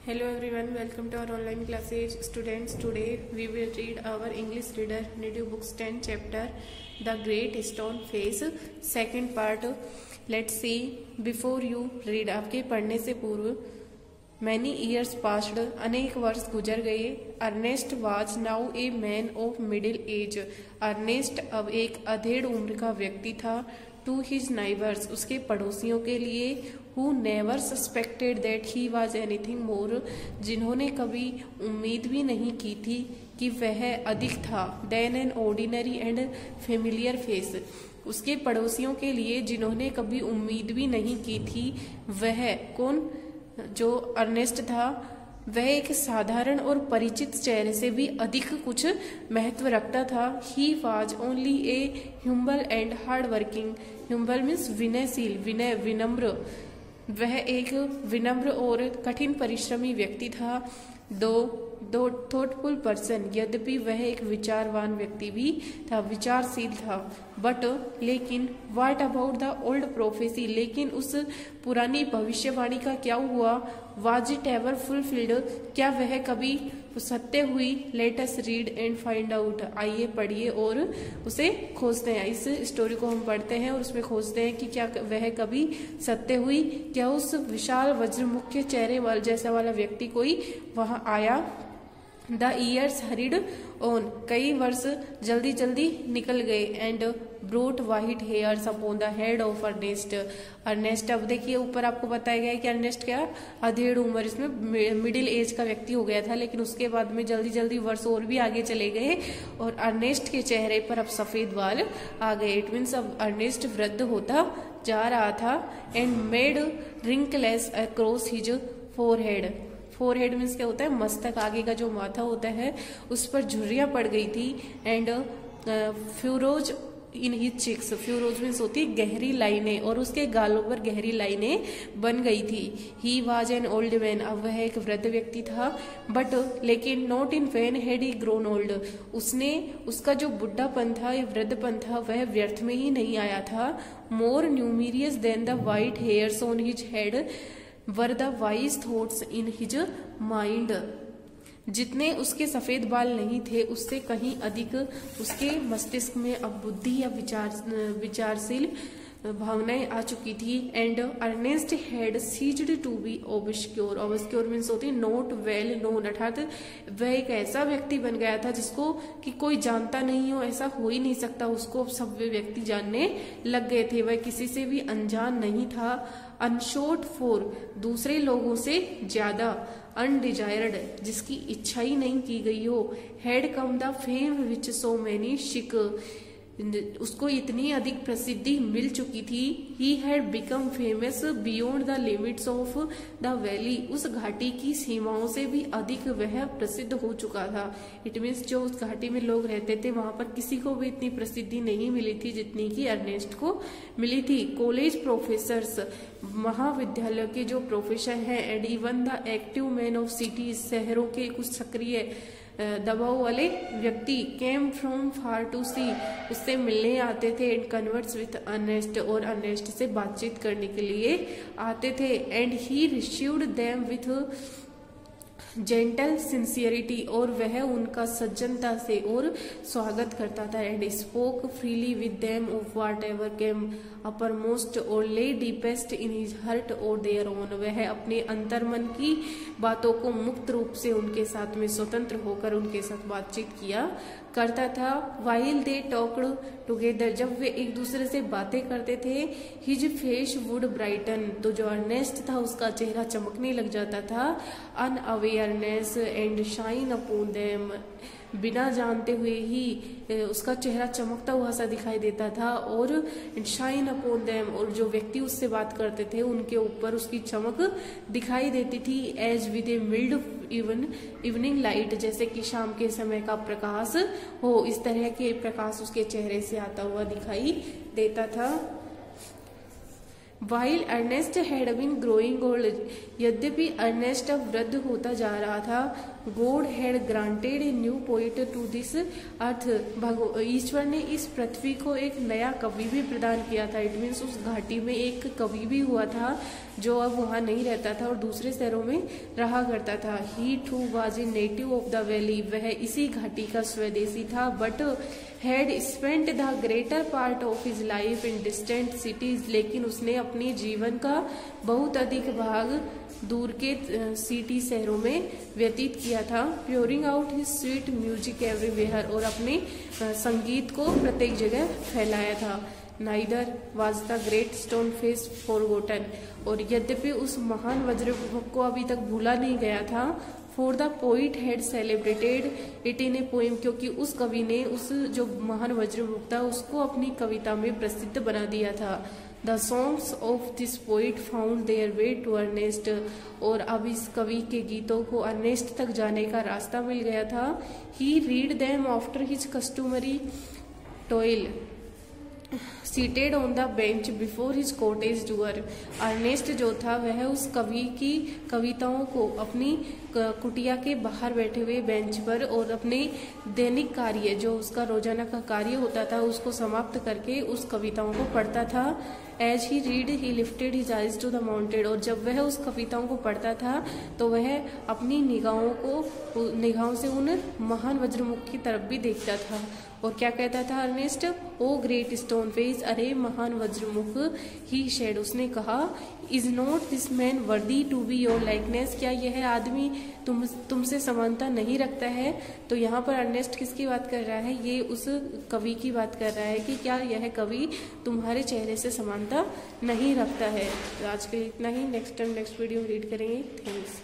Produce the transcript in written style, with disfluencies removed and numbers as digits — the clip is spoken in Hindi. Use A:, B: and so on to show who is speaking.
A: Hello everyone, welcome to our online classes. Students, today we will read our English Reader Native Books 10 chapter The Great Stone Face second part. Let's see. Before you read, आपके पढ़ने से पूर्व Many years passed, अनेक वर्ष गुजर गए. Ernest was now a man of middle age. Ernest अब एक अधेड़ उम्र का व्यक्ति था. To his neighbors, उसके पड़ोसियों के लिए, who never suspected that he was anything more, जिन्होंने कभी उम्मीद भी नहीं की थी कि वह अधिक था than an ordinary and familiar face. उसके पड़ोसियों के लिए जिन्होंने कभी उम्मीद भी नहीं की थी, वह कौन? जो अर्नेस्ट था वह एक साधारण और परिचित चेहरे से भी अधिक कुछ महत्व रखता था. He was only a humble and hard working. Humble means विनयशील, विनय, विनम्र. वह एक विनम्र और कठिन परिश्रमी व्यक्ति था. दो थॉटफुल पर्सन, यद्यपि वह एक विचारवान व्यक्ति भी था, विचारशील था. बट लेकिन what about the old prophecy, लेकिन उस पुरानी भविष्यवाणी का क्या हुआ? वाज इट एवर फुलफिल्ड, क्या वह कभी सत्य हुई? Let us read and find out, आइए पढ़िए और उसे खोजते हैं. इस स्टोरी को हम पढ़ते हैं और उसमें खोजते हैं कि क्या वह कभी सत्य हुई. क्या उस विशाल वज्रमुख्य चेहरे वाला जैसा वाला व्यक्ति कोई वहां आया? द ईयर्स हरिड ऑन, कई वर्ष जल्दी जल्दी निकल गए. And brought white hairs upon the head of Ernest. Ernest, अब देखिए ऊपर आपको बताया गया है कि अर्नेस्ट क्या अधेड़ उम्र, इसमें मिडिल एज का व्यक्ति हो गया था. लेकिन उसके बाद में जल्दी जल्दी वर्ष और भी आगे चले गए और अर्नेस्ट के चेहरे पर अब सफेद बाल आ गए. इट मीन्स अब अर्नेस्ट वृद्ध होता जा रहा था. And made wrinkles across his forehead. Forehead means क्या होता है? मस्तक, आगे का जो माथा होता है उस पर झुर्रियां पड़ गई थी. And furrows in his cheeks. Furrows means होती है गहरी लाइनें, और उसके गालों पर गहरी लाइनें बन गई थी. He was an old man, अब वह एक वृद्ध व्यक्ति था. बट लेकिन not in vain had he grown old, उसने उसका जो बुढ़ापन था या वृद्धपन था वह व्यर्थ में ही नहीं आया था. More numerous than the white hairs on his head were the wise thoughts in his mind. जितने उसके सफेद बाल नहीं थे उससे कहीं अधिक उसके मस्तिष्क में अब बुद्धि या विचारशील भावनाएं आ चुकी थी. And Ernest had ceased to be obscure. Obscure means होती है नॉट वेल नोन, अर्थात वह एक ऐसा व्यक्ति बन गया था जिसको कि कोई जानता नहीं हो, ऐसा हो ही नहीं सकता. उसको सब वे व्यक्ति जानने लग गए थे. वह किसी से भी अनजान नहीं था. अनशोट फॉर, दूसरे लोगों से ज्यादा. अनडिजायर्ड, जिसकी इच्छा ही नहीं की गई हो. Had come the fame which so many शिक, उसको इतनी अधिक प्रसिद्धि मिल चुकी थी. He had become famous beyond the limits of the valley, उस घाटी की सीमाओं से भी अधिक वह प्रसिद्ध हो चुका था. इट मीन्स जो उस घाटी में लोग रहते थे वहां पर किसी को भी इतनी प्रसिद्धि नहीं मिली थी जितनी कि अर्नेस्ट को मिली थी. कॉलेज प्रोफेसर्स, महाविद्यालय के जो प्रोफेसर हैं, and even the active man of cities, शहरों के कुछ सक्रिय दबाव वाले व्यक्ति, केम फ्रॉम फार टू सी, उससे मिलने आते थे. एंड कन्वर्ट्स विथ अर्नेस्ट, और अर्नेस्ट से बातचीत करने के लिए आते थे. And he received them with gentle sincerity, और वह उनका सज्जनता से और स्वागत करता था. And spoke freely with them of what ever came uppermost और ले डीपेस्ट इन हिज हर्ट और देयर ओन, वह अपने अंतर्मन की बातों को मुक्त रूप से उनके साथ में स्वतंत्र होकर उनके साथ बातचीत किया करता था. वाइल दे टॉक्ड टुगेदर, जब वे एक दूसरे से बातें करते थे. हिज फेस वुड ब्राइटन, तो जो अर्नेस्ट था उसका चेहरा चमकने लग जाता था. Unawareness and shine upon them, बिना जानते हुए ही उसका चेहरा चमकता हुआ सा दिखाई देता था. और शाइन अपॉन देम, और जो व्यक्ति उससे बात करते थे उनके ऊपर उसकी चमक दिखाई देती थी. As with a mild evening light, जैसे कि शाम के समय का प्रकाश हो, इस तरह के प्रकाश उसके चेहरे से आता हुआ दिखाई देता था. While Ernest had been growing old, यद्यपि अर्नेस्ट अब वृद्ध होता जा रहा था, God had granted a new poet to this earth. ईश्वर ने इस पृथ्वी को एक नया कवि भी प्रदान किया था. इट मीन्स उस घाटी में एक कवि भी हुआ था जो अब वहाँ नहीं रहता था और दूसरे शहरों में रहा करता था. He too was a native of the valley. वह इसी घाटी का स्वदेशी था, but had spent the greater part of his life in distant cities. लेकिन उसने अपने जीवन का बहुत अधिक भाग दूर के सिटी शहरों में व्यतीत किया था. Pouring out his sweet music everywhere. और अपने संगीत को प्रत्येक जगह फैलाया था. Neither was the great stone face forgotten. और यद्यपि उस महान वज्रमुख को अभी तक भूला नहीं गया था. For the poet had celebrated it in a poem. क्योंकि उस कवि ने उस जो महान वज्रमुख था उसको अपनी कविता में प्रसिद्ध बना दिया था. The songs of this poet found their way to Ernest. और अब इस कवि के गीतों को अर्नेस्ट तक जाने का रास्ता मिल गया था. He read them after his customary toil, seated on the bench before his cottage door. Ernest जो था वह उस कवि की कविताओं को अपनी कुटिया के बाहर बैठे हुए बेंच पर और अपने दैनिक कार्य जो उसका रोजाना का कार्य होता था उसको समाप्त करके उस कविताओं को पढ़ता था. As he read he lifted his eyes to the mountain. और जब वह उस कविताओं को पढ़ता था तो वह अपनी निगाहों से उन महान वज्रमुख की तरफ भी देखता था. और क्या कहता था Ernest? O great stone face. अरे महान वज्रमुख. He said. उसने कहा, is not this man worthy to be your likeness. क्या यह आदमी तुमसे समानता नहीं रखता है? तो यहाँ पर अर्नेस्ट किसकी बात कर रहा है? ये उस कवि की बात कर रहा है कि क्या यह कवि तुम्हारे चेहरे से समानता नहीं रखता है. तो आज के लिए इतना ही. Next time next video read करेंगे. थैंक्स.